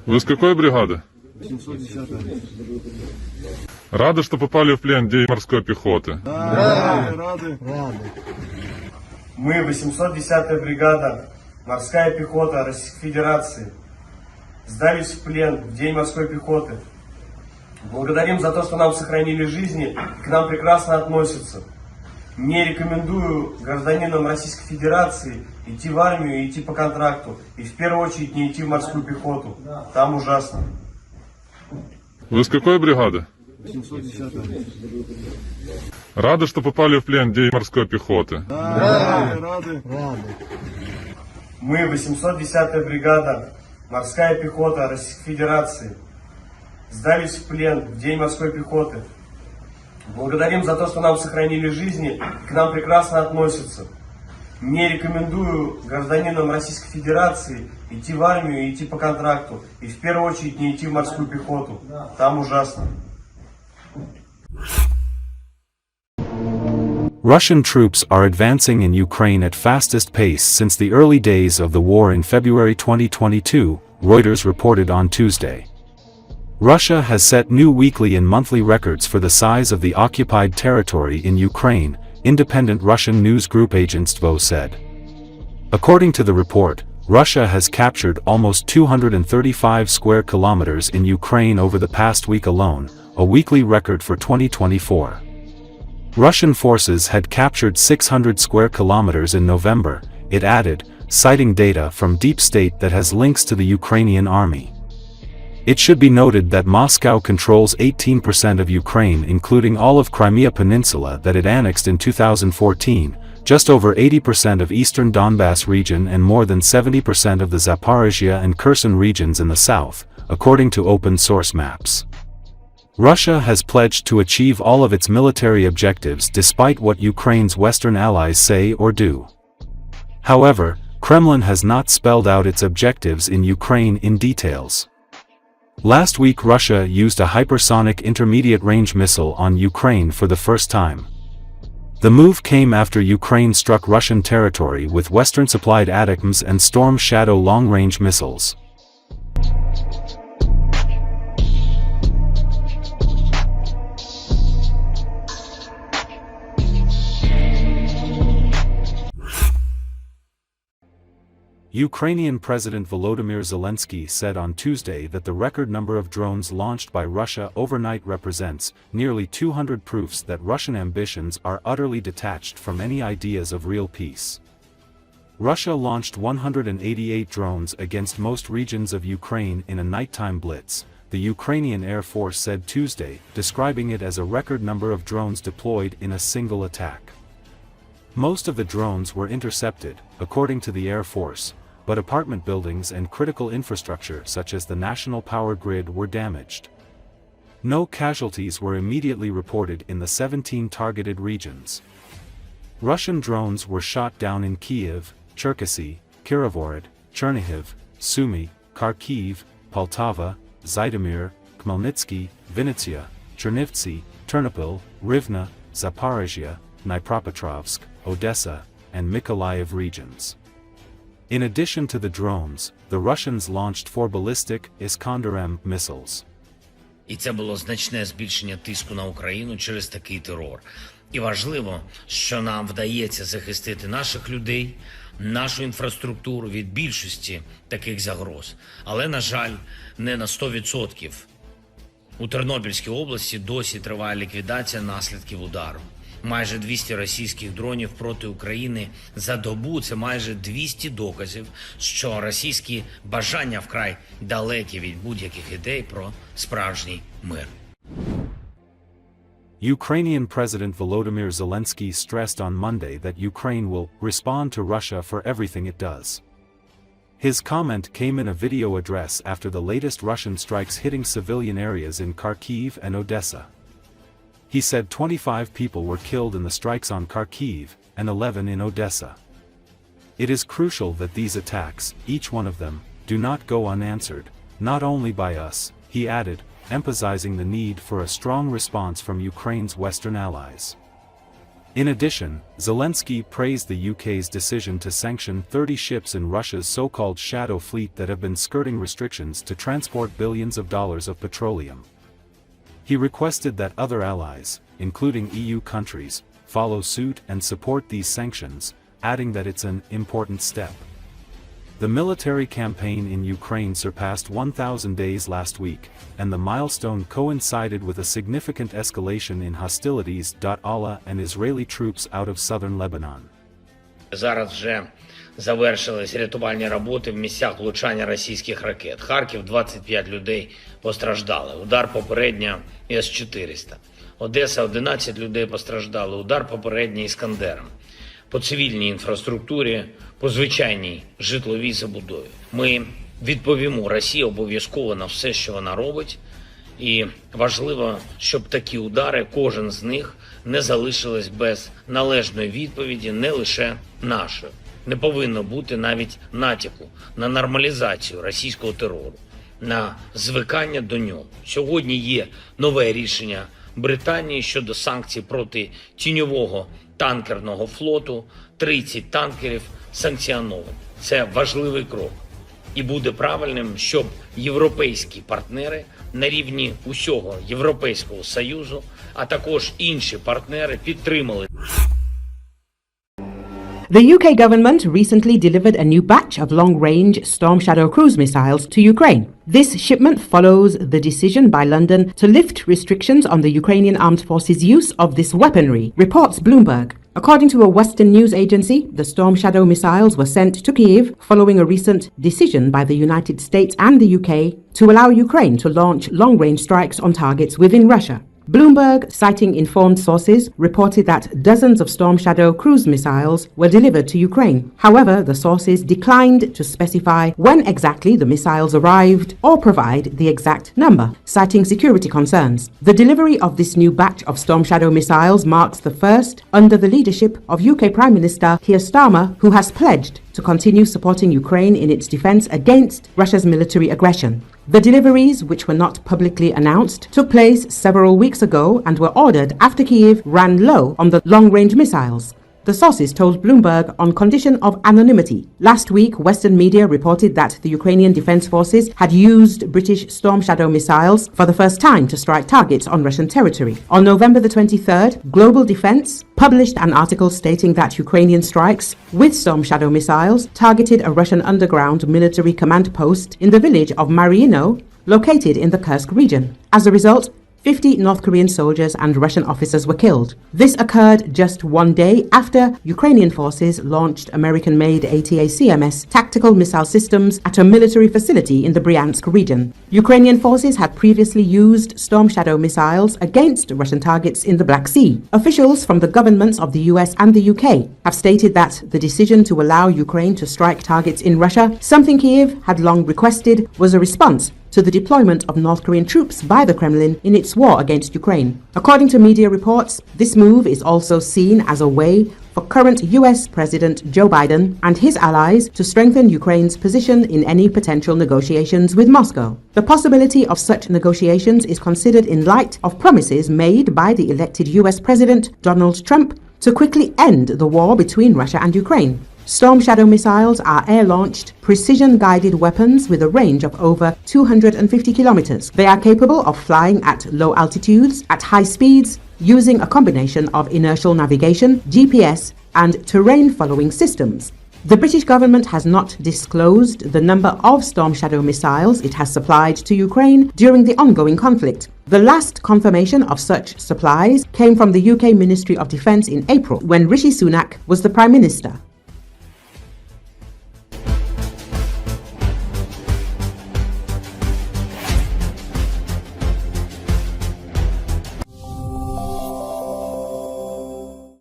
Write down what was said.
Вы с какой бригады? 810-я. Рады, что попали в плен дей морской пехоты? Да, рады. Мы, 810-я бригада, морская пехота Российской Федерации, сдались в плен в День морской пехоты. Благодарим за то, что нам сохранили жизни и к нам прекрасно относятся. Не рекомендую гражданинам Российской Федерации идти в армию и идти по контракту. И в первую очередь не идти в морскую пехоту. Там ужасно. Вы с какой бригады? 810-я. Рады, что попали в плен дей морской пехоты? Да, рады. Мы, 810-я бригада, морская пехота Российской Федерации, сдались в плен в День морской пехоты. Благодарим за то, что нам сохранили жизни и к нам прекрасно относятся. Не рекомендую гражданинам Российской Федерации идти в армию и идти по контракту. И в первую очередь не идти в морскую пехоту. Там ужасно. Russian troops are advancing in Ukraine at fastest pace since the early days of the war in February 2022, Reuters reported on Tuesday. Russia has set new weekly and monthly records for the size of the occupied territory in Ukraine, independent Russian news group Agentstvo said. According to the report, Russia has captured almost 235 square kilometers in Ukraine over the past week alone, a weekly record for 2024. Russian forces had captured 600 square kilometers in November, it added, citing data from Deep State that has links to the Ukrainian army. It should be noted that Moscow controls 18% of Ukraine, including all of Crimea Peninsula that it annexed in 2014, just over 80% of eastern Donbass region and more than 70% of the Zaporizhia and Kherson regions in the south, according to open-source maps. Russia has pledged to achieve all of its military objectives despite what Ukraine's Western allies say or do. However, Kremlin has not spelled out its objectives in Ukraine in details. Last week Russia used a hypersonic intermediate-range missile on Ukraine for the first time. The move came after Ukraine struck Russian territory with Western-supplied ATACMS and Storm Shadow long-range missiles. Ukrainian President Volodymyr Zelensky said on Tuesday that the record number of drones launched by Russia overnight represents nearly 200 proofs that Russian ambitions are utterly detached from any ideas of real peace. Russia launched 188 drones against most regions of Ukraine in a nighttime blitz, the Ukrainian Air Force said Tuesday, describing it as a record number of drones deployed in a single attack. Most of the drones were intercepted, according to the Air Force, but apartment buildings and critical infrastructure such as the national power grid were damaged. No casualties were immediately reported in the 17 targeted regions. Russian drones were shot down in Kiev, Cherkasy, Kirovohrad, Chernihiv, Sumy, Kharkiv, Poltava, Zhytomyr, Khmelnytsky, Vinnytsia, Chernivtsi, Ternopil, Rivne, Zaporizhia, Dnipropetrovsk, Odessa, and Mykolaiv regions. In addition to the drones, the Russians launched 4 ballistic Iskander-M missiles. І це було значне збільшення тиску на Україну через такий терор. І важливо, що нам вдається захистити наших людей, нашу інфраструктуру від більшості таких загроз. Але, на жаль, не на 100%. У Тернопільській області досі триває ліквідація наслідків удару. Майже 200 російських дронів проти України за добу – це майже 200 доказів, що російські бажання вкрай далекі від будь-яких ідей про справжній мир. Ukrainian President Volodymyr Zelensky stressed on Monday that Ukraine will respond to Russia for everything it does. His comment came in a video address after the latest Russian strikes hitting civilian areas in Kharkiv and Odessa. He said 25 people were killed in the strikes on Kharkiv, and 11 in Odessa. It is crucial that these attacks, each one of them, do not go unanswered, not only by us, he added, emphasizing the need for a strong response from Ukraine's Western allies. In addition, Zelensky praised the UK's decision to sanction 30 ships in Russia's so-called shadow fleet that have been skirting restrictions to transport billions of dollars of petroleum. He requested that other allies, including EU countries, follow suit and support these sanctions, adding that it's an important step. The military campaign in Ukraine surpassed 1,000 days last week, and the milestone coincided with a significant escalation in hostilities. Allah and Israeli troops out of southern Lebanon. Зараз вже завершились рятувальні роботи в місцях влучання російських ракет. Харків, 25 людей постраждали. Удар попередньо С-400. Одеса, 11 людей постраждали. Удар попередньо Іскандером. По цивільній інфраструктурі, по звичайній житловій забудові. Ми відповімо Росії обов'язково на все, що вона робить. І важливо, щоб такі удари, кожен з них, не залишились без належної відповіді, не лише нашої. Не повинно бути навіть натяку на нормалізацію російського терору, на звикання до нього. Сьогодні є нове рішення Британії щодо санкцій проти тіньового танкерного флоту, 30 танкерів санкціоновані. Це важливий крок. І буде правильним, щоб європейські партнери на рівні усього Європейського Союзу, а також інші партнери підтримали. The UK government recently delivered a new batch of long-range Storm Shadow cruise missiles to Ukraine. This shipment follows the decision by London to lift restrictions on the Ukrainian armed forces' use of this weaponry, reports Bloomberg. According to a Western news agency, the Storm Shadow missiles were sent to Kyiv following a recent decision by the United States and the UK to allow Ukraine to launch long-range strikes on targets within Russia. Bloomberg, citing informed sources, reported that dozens of Storm Shadow cruise missiles were delivered to Ukraine. However, the sources declined to specify when exactly the missiles arrived or provide the exact number, citing security concerns. The delivery of this new batch of Storm Shadow missiles marks the first under the leadership of UK Prime Minister Keir Starmer, who has pledged to continue supporting Ukraine in its defense against Russia's military aggression. The deliveries, which were not publicly announced, took place several weeks ago and were ordered after Kyiv ran low on the long-range missiles. The sources told Bloomberg on condition of anonymity. Last week, Western media reported that the Ukrainian Defense Forces had used British Storm Shadow missiles for the first time to strike targets on Russian territory. On November the 23rd, Global Defense published an article stating that Ukrainian strikes with Storm Shadow missiles targeted a Russian underground military command post in the village of Mariino, located in the Kursk region. As a result, 50 North Korean soldiers and Russian officers were killed. This occurred just one day after Ukrainian forces launched American-made ATACMS tactical missile systems at a military facility in the Bryansk region. Ukrainian forces had previously used Storm Shadow missiles against Russian targets in the Black Sea. Officials from the governments of the US and the UK have stated that the decision to allow Ukraine to strike targets in Russia, something Kiev had long requested, was a response to the deployment of North Korean troops by the Kremlin in its war against Ukraine. According to media reports, this move is also seen as a way for current US President Joe Biden and his allies to strengthen Ukraine's position in any potential negotiations with Moscow. The possibility of such negotiations is considered in light of promises made by the elected US President Donald Trump to quickly end the war between Russia and Ukraine. Storm Shadow missiles are air-launched, precision-guided weapons with a range of over 250 kilometers. They are capable of flying at low altitudes, at high speeds, using a combination of inertial navigation, GPS, and terrain-following systems. The British government has not disclosed the number of Storm Shadow missiles it has supplied to Ukraine during the ongoing conflict. The last confirmation of such supplies came from the UK Ministry of Defence in April, when Rishi Sunak was the Prime Minister.